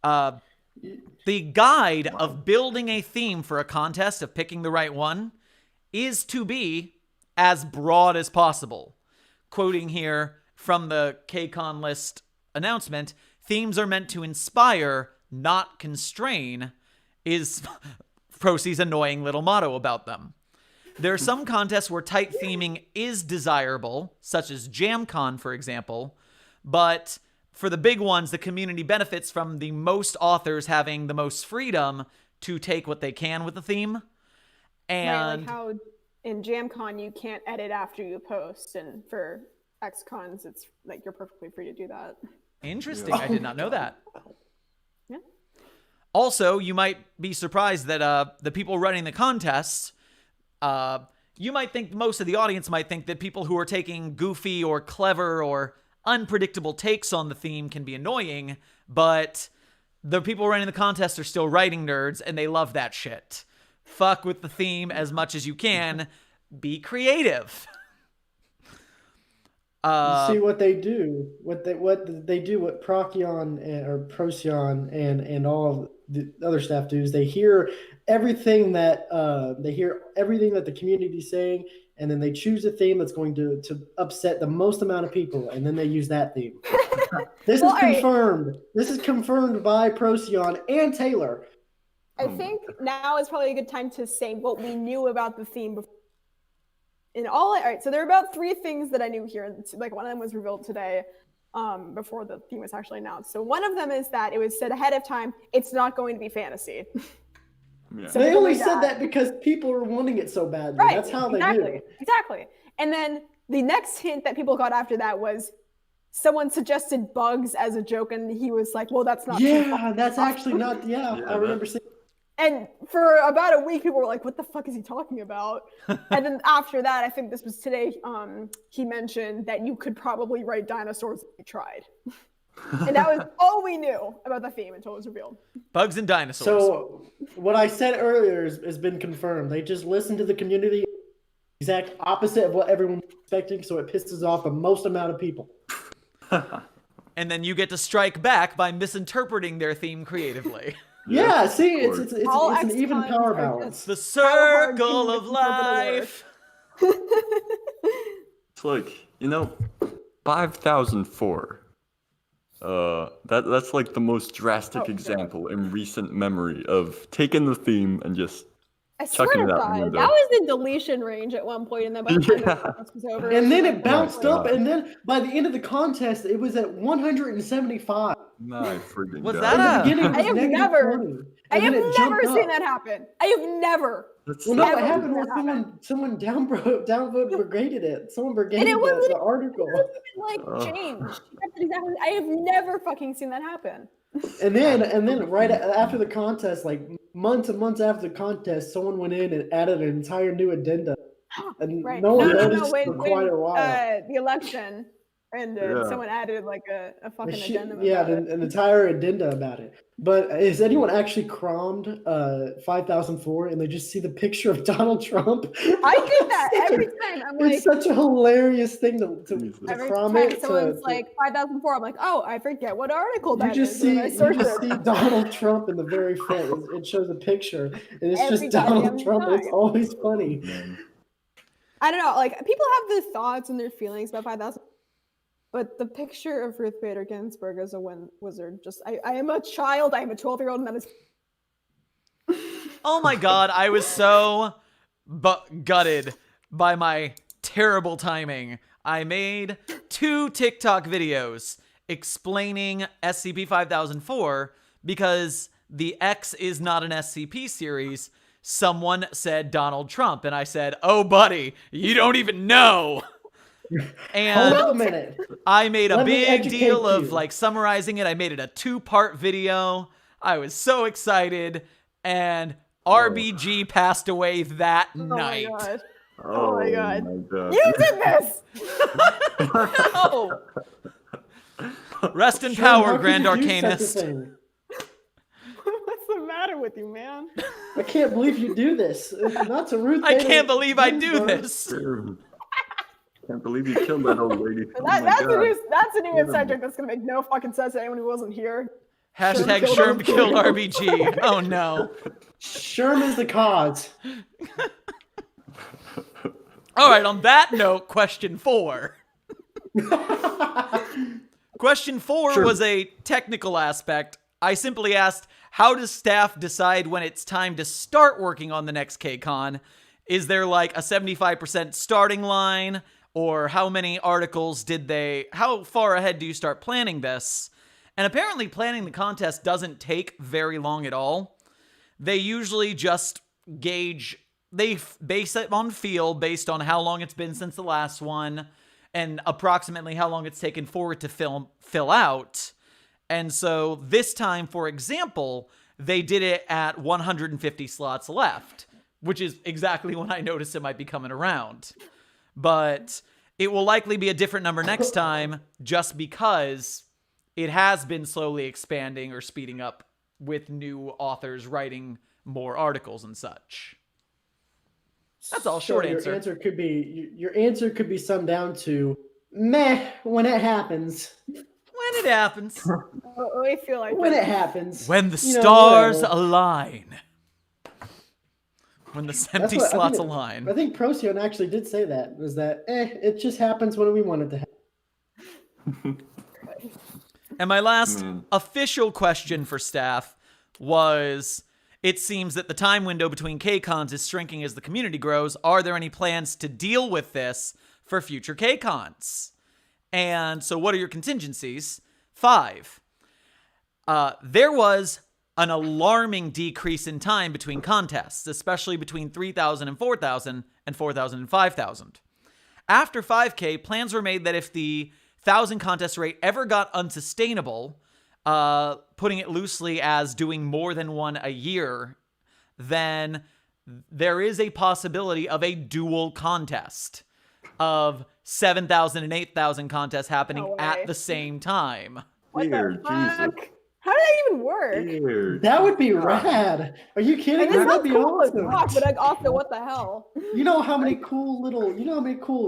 The guide of building a theme for a contest, of picking the right one, is to be as broad as possible. Quoting here from the KCON list announcement, themes are meant to inspire, not constrain, is Prosy's annoying little motto about them. There are some contests where tight theming is desirable, such as JamCon, for example, but for the big ones, the community benefits from the most authors having the most freedom to take what they can with the theme. And
right, like how in JamCon you can't edit after you post, and for XCons it's like you're perfectly free to do that.
Interesting. I did not know that.
Yeah.
Also, you might be surprised that the people running the contests, you might think, most of the audience might think that people who are taking goofy or clever or unpredictable takes on the theme can be annoying, but the people running the contest are still writing nerds, and they love that shit. Fuck with the theme as much as you can. Be creative.
See what they do. What they do. What Procyon or Procyon and all of the other staff do is they hear everything that they hear everything that the community's saying, and then they choose a theme that's going to upset the most amount of people, and then they use that theme. This is confirmed. This is confirmed by Procyon and Taylor.
I think now is probably a good time to say what we knew about the theme before. All right, so there are about 3 things that I knew here. Like one of them was revealed today, before the theme was actually announced. So one of them is that it was said ahead of time, it's not going to be fantasy.
Yeah.
So they only said that because people were wanting it so badly.
Right,
That's how they knew.
Exactly. And then the next hint that people got after that was someone suggested bugs as a joke, and he was like, well, that's not
Yeah, that's actually not, I remember seeing.
And for about a week, people were like, what the fuck is he talking about? And then after that, I think this was today, he mentioned that you could probably write dinosaurs if you tried. And that was all we knew about the theme until it was revealed.
Bugs and dinosaurs.
So what I said earlier has been confirmed. They just listened to the community, exact opposite of what everyone was expecting, so it pisses off the most amount of people.
And then you get to strike back by misinterpreting their theme creatively.
Yeah, see, it's an even power balance.
The circle of life.
It's like, 5004. That's like the most drastic example in recent memory of taking the theme and just chucking it out the window.
That was the deletion range at one point, and then by the time the contest was over,
and then it bounced up, and then by the end of the contest, it was at 175.
My freaking
Was
God.
that
In the beginning, it
I
was
have
negative
never-
20, and
I have
then it jumped
never seen
up.
that happen. I have never.
Well, no,
Never
what happened
seen
was
that
someone downvoted brigaded it. Someone brigaded
it wasn't
the article.
Changed. I have never fucking seen that happen.
And then right after the contest, like months and months after the contest, someone went in and added an entire new addenda. And
Right.
no one
No,
noticed for quite a while.
The election, and someone added like a fucking addendum.
Yeah,
about it.
an entire addenda about it. But has anyone actually chromed 5004 and they just see the picture of Donald Trump?
I do that every time. I'm like,
It's such a hilarious thing to
every
crom
time
it.
someone's like 5004, I'm like, oh, I forget what article
You
that
just
is.
see
And I search it.
Donald Trump in the very front. It shows a picture, and it's
Every
just Donald
goddamn
Trump. And it's
time.
always funny.
I don't know. Like people have their thoughts and their feelings about 5000, but the picture of Ruth Bader Ginsburg as a wizard, just I am a child. I am a 12-year-old, and that is.
Oh my God, I was so gutted by my terrible timing. I made 2 TikTok videos explaining SCP-5004 because the X is not an SCP series. Someone said Donald Trump, and I said, oh, buddy, you don't even know. And
Hold up a minute.
I made a
Let me
big
educate
deal of
you.
like summarizing it. I made it a 2-part video. I was so excited, and RBG passed away that night.
Oh my god!
Oh
my God.
God.
You did this.
No. Rest in
Sherm, how
power,
could
Grand
you do such a
Arcanist.
thing?
What's the matter with you, man?
I can't believe you do this. Not to Ruth.
I
Bader
can't believe I do
Ginsburg.
this.
Can't believe you killed that old lady. Oh my
That's
God.
a new subject that's gonna make no fucking sense to anyone who wasn't here.
Hashtag Sherm killed RBG. Oh no.
Sherman's the cause.
All right, on that note, question 4. Question 4 was a technical aspect. I simply asked, how does staff decide when it's time to start working on the next KCON? Is there like a 75% starting line? Or how many articles how far ahead do you start planning this? And apparently planning the contest doesn't take very long at all. They usually just base it on feel based on how long it's been since the last one and approximately how long it's taken for it to fill out. And so this time, for example, they did it at 150 slots left, which is exactly when I noticed it might be coming around. But it will likely be a different number next time just because it has been slowly expanding or speeding up with new authors writing more articles and such. That's all. Short answer.
Your answer could be summed down to meh when it happens.
When it happens.
I feel like
When it happens.
When the
You know,
stars
whatever.
align. when the
That's
empty
what- I
slots
think
align.
I think Procyon actually did say that. Was that it just happens when we want it to happen.
And my last official question for staff was, it seems that the time window between KCons is shrinking as the community grows. Are there any plans to deal with this for future KCons? And so what are your contingencies? 5. There was an alarming decrease in time between contests, especially between 3,000 and 4,000 and 4,000 and 5,000. After 5K, plans were made that if the 1,000 contest rate ever got unsustainable, putting it loosely as doing more than one a year, then there is a possibility of a dual contest of 7,000 and 8,000 contests happening
No
at
way.
the same time.
What
Dear
the
Jesus.
fuck? How did that even work?
Dear
That would be
God.
rad. Are you kidding
And
me?
this
That'd
sounds
be
cool as
awesome.
fuck, but like also, what the hell?
You know how many cool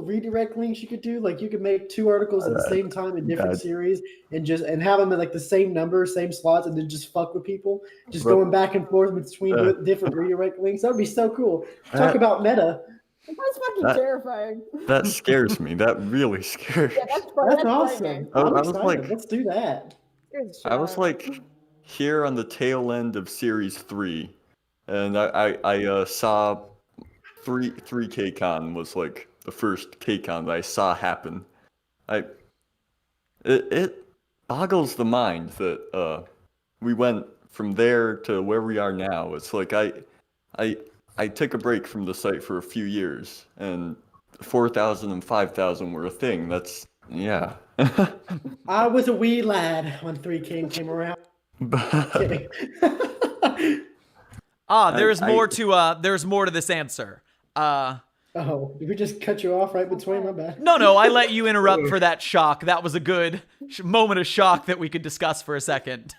redirect links you could do? Like you could make 2 articles at the same time in different series and have them in like the same number, same slots, and then just fuck with people, just
Well,
going back and forth between different redirect links. That would be so cool. Talk about meta.
That's fucking
That-
terrifying.
That scares me. That really scares
Yeah,
me.
that's
That's
frightening.
awesome.
I
I'm
was
excited.
like-
Let's do that.
I was like here on the tail end of Series 3, and I saw 3 KCon was like the first KCon that I saw happen. It boggles the mind that we went from there to where we are now. It's like I took a break from the site for a few years, and 4,000 and 5,000 were a thing. That's yeah.
I was a wee lad when 3K came around. Kidding.
There's more to this answer.
Oh, did we just cut you off right between? My bad.
No, I let you interrupt for that shock. That was a good moment of shock that we could discuss for a second.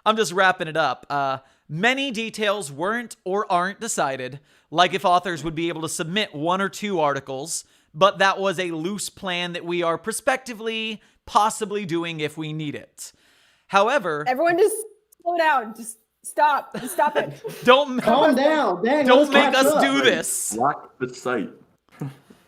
I'm just wrapping it up. Many details weren't or aren't decided, like if authors would be able to submit 1 or 2 articles, but that was a loose plan that we are prospectively possibly doing if we need it. However,
Everyone just slow down. Just stop. Just stop it.
don't
Calm down. Dang,
don't
let's
make
catch
us
up.
do this.
Lock the site.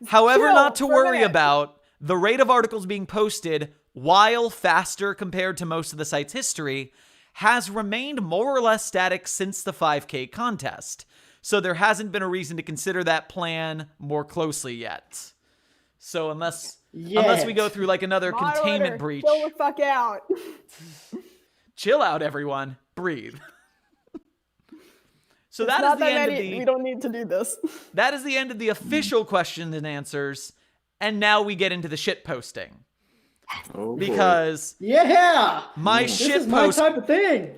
However,
Chill
not to
for a
worry
minute.
about, the rate of articles being posted, while faster compared to most of the site's history, has remained more or less static since the 5K contest. So there hasn't been a reason to consider that plan more closely yet. So unless we go through like another
Moderator,
containment breach,
chill the fuck out.
chill out, everyone. Breathe. So
It's
that
not
is the
that
end of
many.
the
We don't need to do this.
that is the end of the official questions and answers. And now we get into the shit posting.
Oh, boy.
Because
Yeah.
my
This
shit
is my
post
type of thing.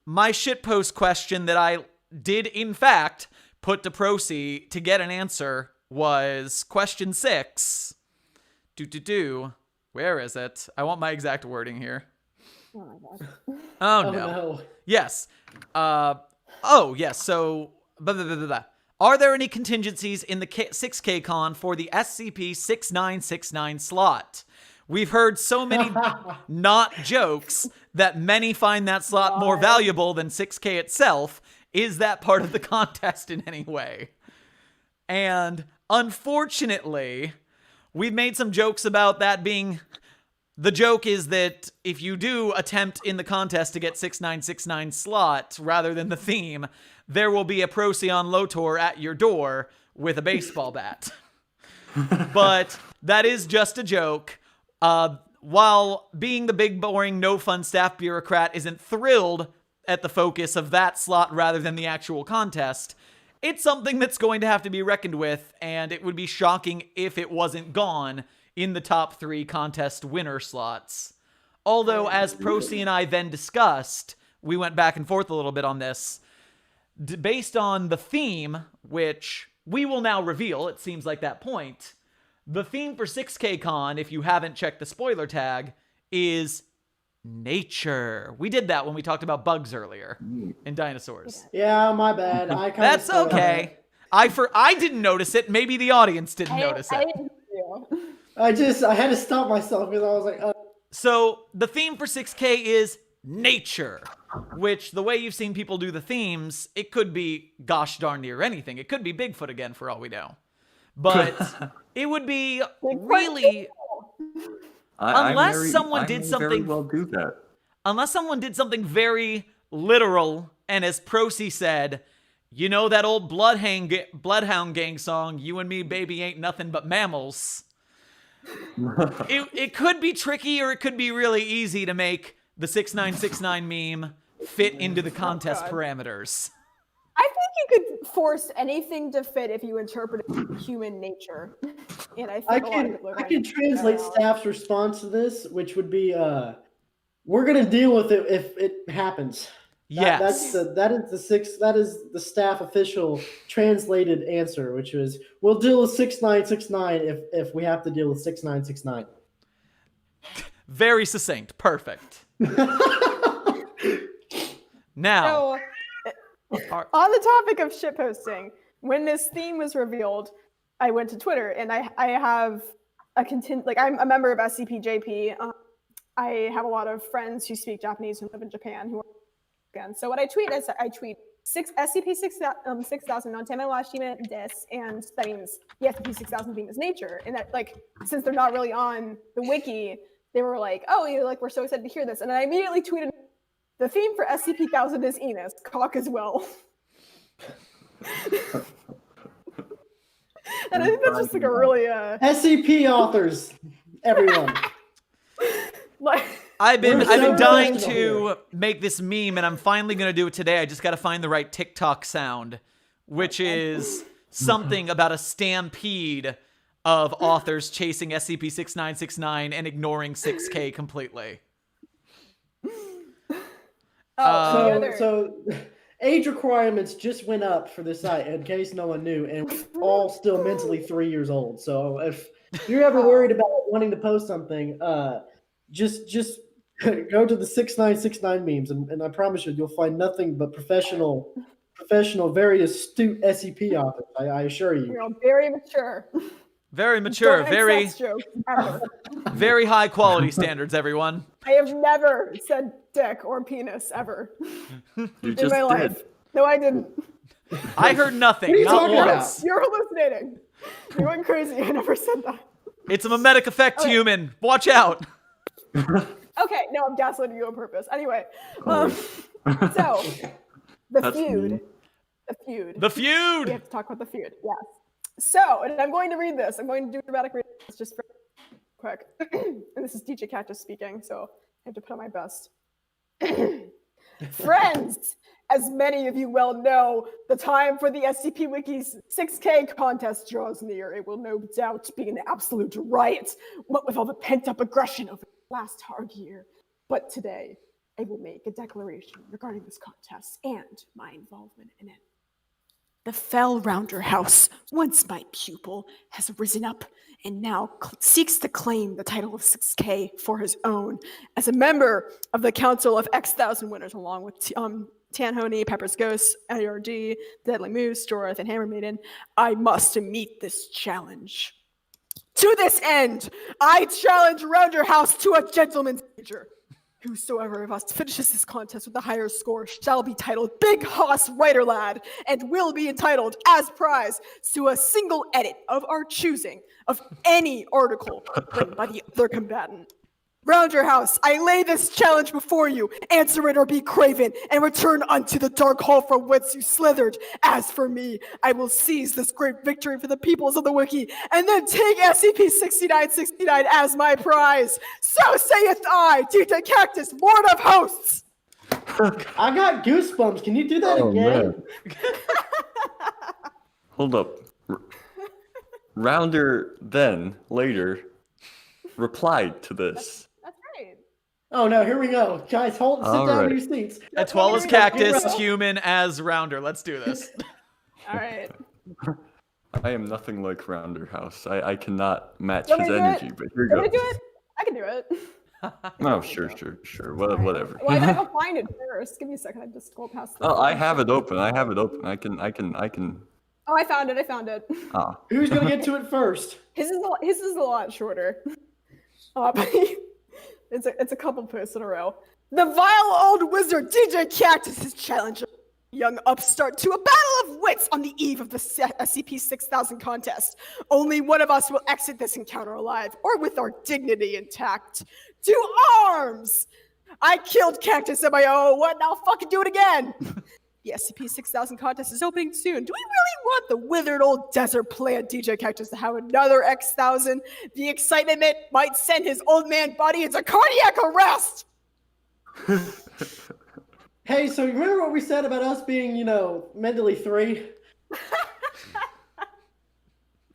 my shitpost question that I did in fact put to Procy to get an answer was question 6. Where is it? I want my exact wording here.
Oh my god.
Oh,
Oh
no.
no.
Yes. Yes. So, blah, blah, blah, blah, blah. Are there any contingencies in the 6K con for the SCP-6969 slot? We've heard so many not jokes that many find that slot more valuable than 6K itself. Is that part of the contest in any way? And unfortunately, we've made some jokes about that being... The joke is that if you do attempt in the contest to get 6969 slot rather than the theme, there will be a Procyon Lotor at your door with a baseball bat. But that is just a joke. While being the big, boring, no fun staff bureaucrat isn't thrilled at the focus of that slot rather than the actual contest, it's something that's going to have to be reckoned with, and it would be shocking if it wasn't gone in the top 3 contest winner slots. Although, as Procy and I then discussed, we went back and forth a little bit on this. Based on the theme, which we will now reveal, it seems like that point, the theme for 6K Con, if you haven't checked the spoiler tag, is nature. We did that when we talked about bugs earlier in dinosaurs.
Yeah, my bad. I kinda
That's
spoiled
okay. I didn't notice it. Maybe the audience didn't notice
I
it.
didn't know.
I had to stop myself because I was like,
So the theme for 6K is nature, which the way you've seen people do the themes, it could be gosh darn near anything. It could be Bigfoot again for all we know. But it would be really... Unless someone did something...
very well do that.
Unless someone did something very literal, and as Prosy said, you know that old Bloodhound Gang song, "You and me, baby, ain't nothing but mammals." It could be tricky, or it could be really easy to make the 6969 meme fit into the contest parameters.
I think you could force anything to fit if you interpret human nature. And I
can translate staff's response to this, which would be, "We're gonna deal with it if it happens."
Yes.
That is the staff official translated answer, which was, "We'll deal with 6969 if we have to deal with 6969."
Very succinct. Perfect. Now,
on the topic of shitposting, when this theme was revealed, I went to Twitter, and I have I'm a member of SCPJP. I have a lot of friends who speak Japanese who live in Japan who are again. So what I tweet is SCP-6000 no Temewashime des, and that means the SCP-6000 theme is nature. And that, like, since they're not really on the wiki, they were like, "Oh, we're so excited to hear this." And I immediately tweeted, "The theme for SCP-1000 is Enos, cock as well." And I think that's just like a really
SCP authors, everyone.
I've been dying to make this meme, and I'm finally gonna do it today. I just gotta find the right TikTok sound, which is something about a stampede of authors chasing SCP-6969 and ignoring 6K completely.
So age requirements just went up for this site, in case no one knew, and we're all still mentally 3 years old. So if you're ever worried about wanting to post something, just go to the 6969 memes, and I promise you'll find nothing but professional, very astute SCP authors. I assure you.
You're very mature.
Very mature,
very
very high quality standards, everyone.
I have never said dick or penis ever
You
in my life. No, I didn't.
I heard nothing.
What are you
Not
talking
once.
about?
You're hallucinating. You went crazy. I never said that.
It's a mimetic effect, human. Watch out.
Okay, no, I'm gaslighting you on purpose. Anyway, so the feud. The feud. We have to talk about the feud. Yes. So, and I'm going to read this. I'm going to do dramatic reading. It's just quick. And this is DJ Cactus speaking, so I have to put on my best. Friends, as many of you well know, the time for the SCP Wiki's 6K contest draws near. It will no doubt be an absolute riot, what with all the pent-up aggression over the last hard year. But today, I will make a declaration regarding this contest and my involvement in it. The fell Rounder House, once my pupil, has risen up and now seeks to claim the title of 6K for his own. As a member of the Council of X000 winners, along with Tanhoney, Pepper's Ghost, ARD, Deadly Moose, Joreth, and Hammer Maiden, I must meet this challenge. To this end, I challenge Rounder House to a gentleman's wager. Whosoever of us finishes this contest with the higher score shall be titled Big Hoss Writer Lad and will be entitled as prize to a single edit of our choosing of any article written by the other combatant. Rounder House, I lay this challenge before you. Answer it or be craven, and return unto the dark hall from whence you slithered. As for me, I will seize this great victory for the peoples of the Wiki, and then take SCP-6969 as my prize. So saith I, Tita Cactus, Lord of Hosts.
I got goosebumps. Can you do that again?
Man. Hold up. Rounder then, later, replied to this.
Oh no, here we go. Guys, sit down in your seats.
As well as Cactus, human as Rounder. Let's do this.
All right.
I am nothing like Rounder House. I cannot match his energy, but here
Can I
goes.
do it? I can do it.
Oh, sure. Whatever.
Well, I gotta go find it first. Give me a second. I just scroll past.
Oh, I have it open. I can.
Oh, I found it.
Ah.
Who's gonna get to it first?
His is a lot shorter. But it's a couple posts in a row.
The vile old wizard DJ Cactus is challenging young upstart to a battle of wits on the eve of the SCP-6000 contest. Only one of us will exit this encounter alive, or with our dignity intact. To arms! I killed Cactus in my own. What? Now I'll fucking do it again. The SCP-6000 contest is opening soon. Do we really want the withered old desert plant DJ Cactus to have another X000? The excitement might send his old man body into cardiac arrest.
Hey, so you remember what we said about us being, mentally free?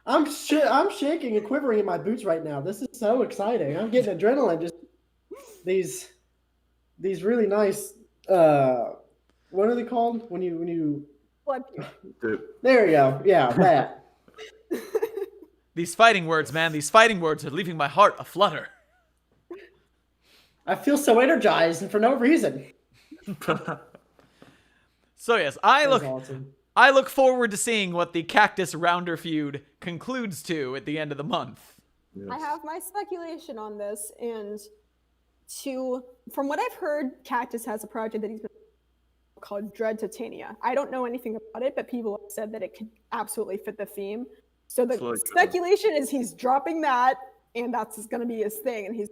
I'm shaking and quivering in my boots right now. This is so exciting. I'm getting adrenaline. Just these really nice. What are they called when you?
Blood.
There you go. Yeah, that.
These fighting words, man. These fighting words are leaving my heart aflutter.
I feel so energized and for no reason.
So yes, I look forward to seeing what the Cactus Rounder feud concludes to at the end of the month.
Yes. I have my speculation on this, and from what I've heard, Cactus has a project that he's been called Dread Titania. I don't know anything about it, but people have said that it could absolutely fit the theme. So the speculation is he's dropping that, and that's going to be his thing, and he's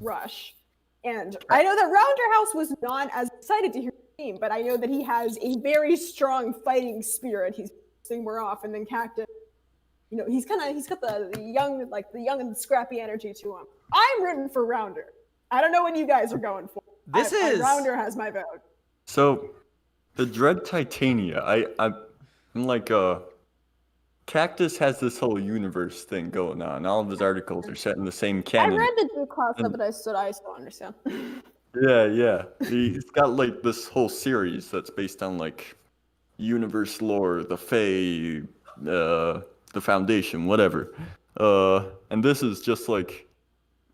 Rush. And I know that Rounder House was not as excited to hear the theme, but I know that he has a very strong fighting spirit. He's pissing more off, and then Cactus, he's got the young and scrappy energy to him. I'm rooting for Rounder. I don't know what you guys are going for. Rounder has my vote.
So, the Dread Titania, I'm like, Cactus has this whole universe thing going on. All of his articles are set in the same canon.
I read the Drew class stuff, but I still understand.
Yeah. He's got like this whole series that's based on like universe lore, the Fae, the Foundation, whatever. And this is just like,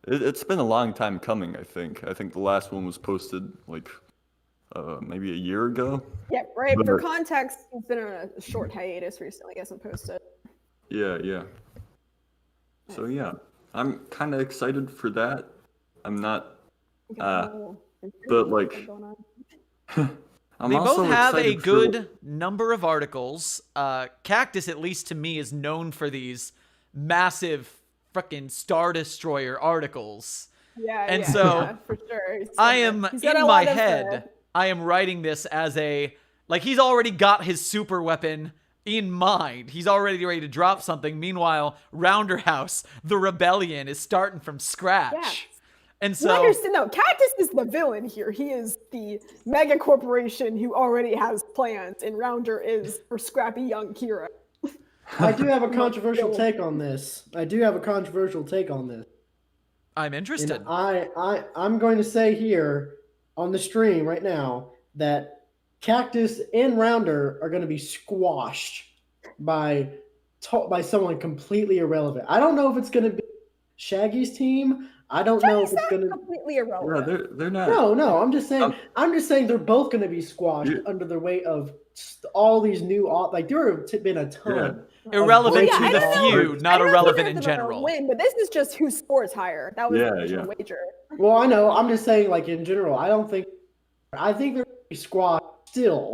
it's been a long time coming, I think. I think the last one was posted like maybe a year ago.
Yeah, right. For context, he's been on a short hiatus recently. He hasn't posted.
Yeah. So yeah, I'm kind of excited for that. I'm not, but like, I'm
they
also
both have a
excited
good number of articles. Cactus, at least to me, is known for these massive fucking Star Destroyer articles.
Yeah, for sure.
I am in my head. I am writing this as he's already got his super weapon in mind. He's already ready to drop something. Meanwhile, Rounder House, the rebellion, is starting from scratch. Yeah. And so,
Cactus is the villain here. He is the mega corporation who already has plans, and Rounder is for scrappy young Kira.
I do have a controversial take on this.
I'm interested.
And I'm going to say here on the stream right now that Cactus and Rounder are going to be squashed by someone completely irrelevant. I don't know if it's going to be Shaggy's team. I don't know if it's going to
completely irrelevant.
Yeah, they're not.
No. I'm just saying they're both going to be squashed under the weight of all these new there have been a ton.
Yeah.
Irrelevant to the feud, not irrelevant in general.
Win, but this is just who scores higher. That was the wager.
Well, I know. I'm just saying, in general, I think they're going to be squashed still,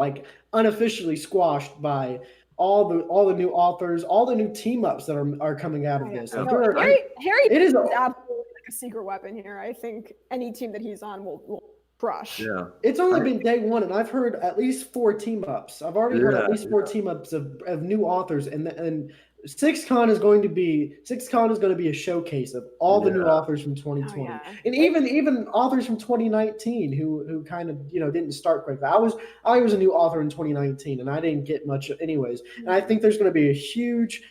unofficially squashed by all the new authors, all the new team ups that are coming out of this.
Yeah. Harry is absolutely a secret weapon here. I think any team that he's on will crush.
Yeah,
it's only been day one, and I've heard at least 4 team ups. I've already heard at least 4 team ups of new authors, and 6Con is going to be a showcase of all the new authors from 2020, and even authors from 2019 who kind of didn't start quickly. I was a new author in 2019, and I didn't get much anyways. And I think there's going to be a huge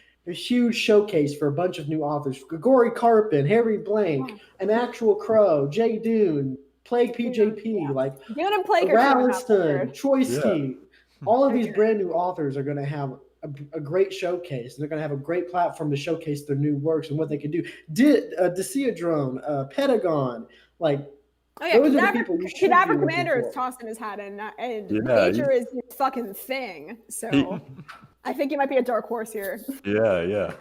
showcase for a bunch of new authors: Grigori Karpin, Harry Blank, An Actual Crow, Jay Dune, Plague PJP, Ralliston, Choiski. All of these brand new authors are going to have a great showcase. They're going to have a great platform to showcase their new works and what they can do. Deciadrone, Pentagon, those are the people you should
Cadaver Commander is tossing his hat in, and Nature is his fucking thing. So I think he might be a dark horse here.
Yeah.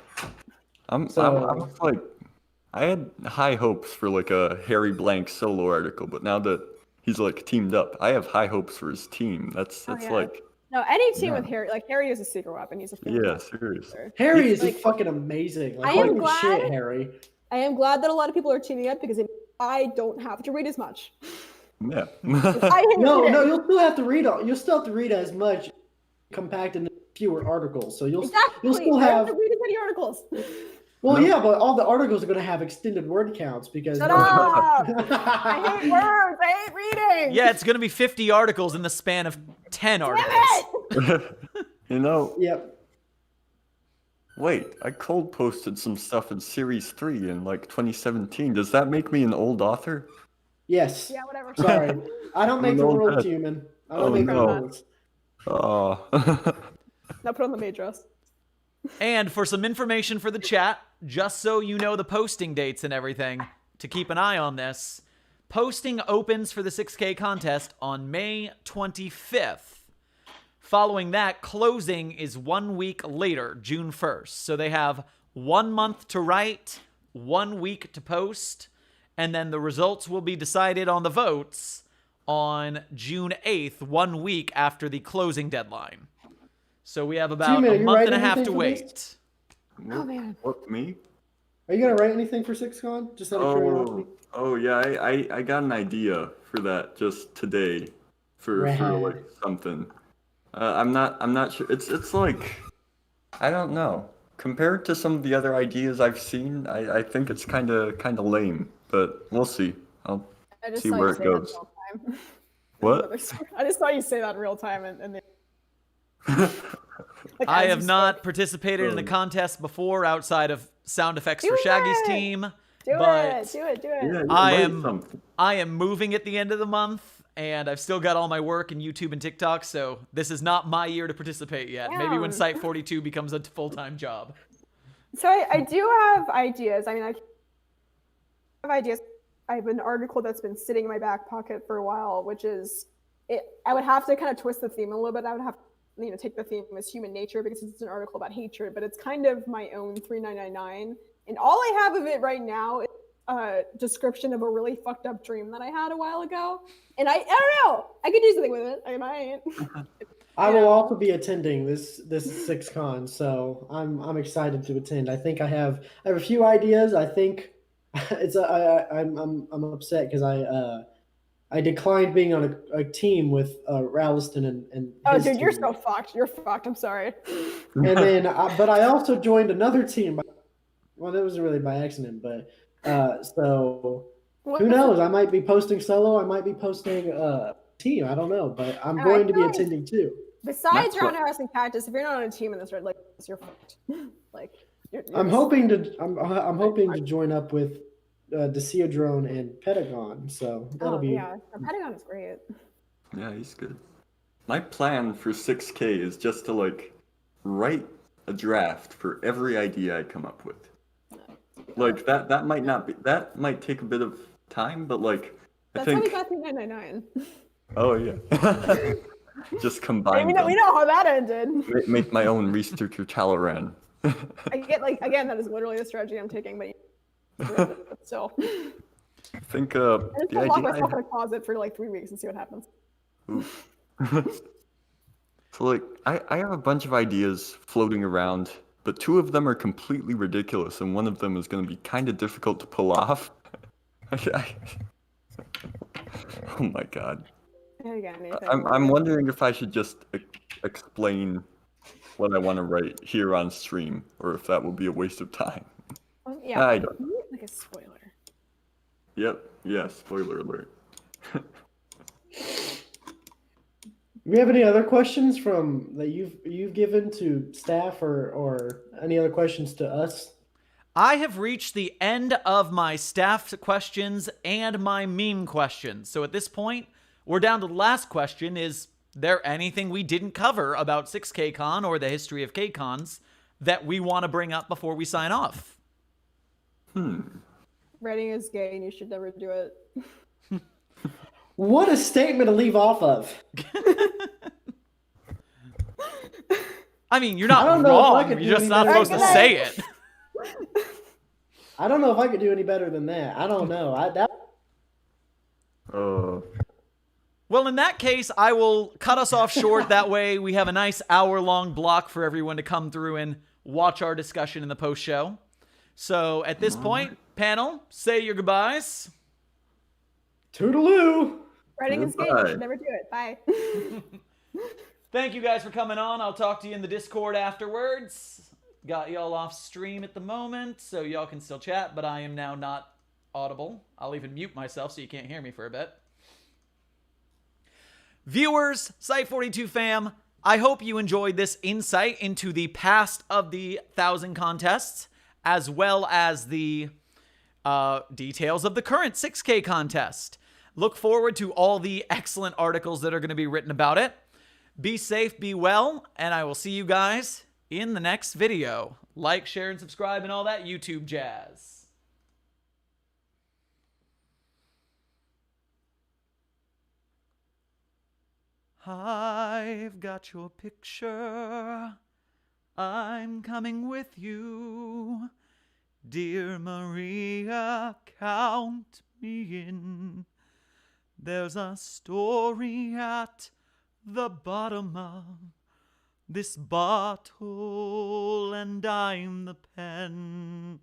I had high hopes for a Harry Blank solo article, but now that he's like teamed up. I have high hopes for his team. That's
yeah.
like
No, any team
Yeah.
with Harry, like Harry is a secret weapon. He's a
yeah,
fantastic
serious.
player.
Harry is
Like,
fucking amazing. Like,
I am
holy
glad-
shit, Harry.
I am glad that a lot of people are teaming up because I don't have to read as much.
Yeah.
I hate
No,
reading.
you'll still have to read. You'll still have to read as much, compact into fewer articles. So you'll
Exactly.
still
I
have.
to read as many articles.
Well,
No.
yeah, but all the articles are going to have extended word counts because.
Shut up! I hate words. I hate reading.
Yeah, it's going to be 50 articles in the span of 10 articles.
Damn it!
You know,
Yep.
wait, I cold posted some stuff in Series 3 in like 2017. Does that make me an old author?
Yes.
Yeah, whatever.
Sorry, I don't make the
No,
rules,
that-
human. I
Oh,
don't make
no.
the rules.
Oh.
Now put on the maid dress.
And for some information for the chat, just so you know the posting dates and everything, to keep an eye on this, posting opens for the 6K contest on May 25th. Following that, closing is 1 week later, June 1st. So they have 1 month to write, 1 week to post, and then the results will be decided on the votes on June 8th, 1 week after the closing deadline. So we have about
G-Man,
a
you
month and a
writing
half to
anything for
wait.
Oh man.
What, me?
Are you gonna write anything for 6Con? Just out of curiosity.
Oh yeah, I got an idea for that just today, for
Rad.
like something. I'm not sure. It's like, I don't know. Compared to some of the other ideas I've seen, I think it's kind of lame, but we'll see. I'll
I just
see
saw
where
you
it
say that in
goes.
real time.
What?
I just saw you say that in real time, and then. Like,
I
as
have
you
not
spoke.
participated in a
Oh.
contest before outside of sound effects
Do
for Shaggy's
it!
team.
Do
but
it. Do it. Do it.
Yeah,
I
write
am-
something.
I am moving at the end of the month, and I've still got all my work in YouTube and TikTok, so this is not my year to participate yet. Maybe when
Damn.
Site 42 becomes a full-time job.
So I do have ideas. I mean, I have ideas. I have an article that's been sitting in my back pocket for a while, which is it. I would have to kind of twist the theme a little bit. I would have to, take the theme as human nature because it's an article about hatred, but it's kind of my own 3999. And all I have of it right now is a description of a really fucked up dream that I had a while ago. And I don't know. I could do something with it. I might.
I will also be attending this 6Con, so I'm excited to attend. I think I have a few ideas. I think I'm upset because I declined being on a team with Ralston and
Oh,
his
dude, you're
team.
so fucked. You're fucked. I'm sorry.
And then but I also joined another team. Well, that was really by accident, but so
What
who
was it?
knows? I might be posting solo. I might be posting team. I don't know, but I'm
All
going
right,
to be
fine.
attending too.
Besides
That's
round
what-
harassing cactus, if you're not on a team in this, like you're fucked. Like you're
I'm
just-
hoping to join up with TheeSherm and Pentagon. So that'll
Oh
be
yeah, the Pentagon is great.
Yeah, he's good. My plan for 6K is just to like write a draft for every idea I come up with. Like that might take a bit of time, but like
That's
I
how we
think
got through 999.
oh yeah. Just combine
We
them.
know how that ended.
Make my own researcher Talaran.
I get like again, that is literally the strategy I'm taking, but still.
I think
I
the
just lock
idea I
myself in a closet for like 3 weeks and see what happens.
Oof. So like I have a bunch of ideas floating around, but two of them are completely ridiculous and one of them is going to be kind of difficult to pull off. Oh my god.
Yeah, again, anything.
I'm wondering if I should just explain what I want to write here on stream or if that will be a waste of time.
Yeah,
I don't
like a spoiler.
Yep. Yeah, spoiler alert.
Do you have any other questions from that you've given to staff or any other questions to us?
I have reached the end of my staff questions and my meme questions. So at this point, we're down to the last question. Is there anything we didn't cover about 6K Con or the history of K-Cons that we want to bring up before we sign off?
Writing is gay and you should never do it.
What a statement to leave off of.
I mean, you're
I
not
don't know if I
wrong.
could do
You're just
any
not
better
supposed to
than
say
that.
it.
I don't know if I could do any better than that. I don't know.
Well, in that case, I will cut us off short. That way we have a nice hour-long block for everyone to come through and watch our discussion in the post-show. So at this point, panel, say your goodbyes.
Toodaloo!
Writing is game. You
Goodbye.
should never do it. Bye.
Thank you guys for coming on. I'll talk to you in the Discord afterwards. Got y'all off stream at the moment, so y'all can still chat, but I am now not audible. I'll even mute myself so you can't hear me for a bit. Viewers, Site42 fam, I hope you enjoyed this insight into the past of the 1,000 contests, as well as the details of the current 6K contest. Look forward to all the excellent articles that are going to be written about it. Be safe, be well, and I will see you guys in the next video. Like, share, and subscribe, and all that YouTube jazz. I've got your picture. I'm coming with you. Dear Maria, count me in. There's a story at the bottom of this bottle, and I'm the pen.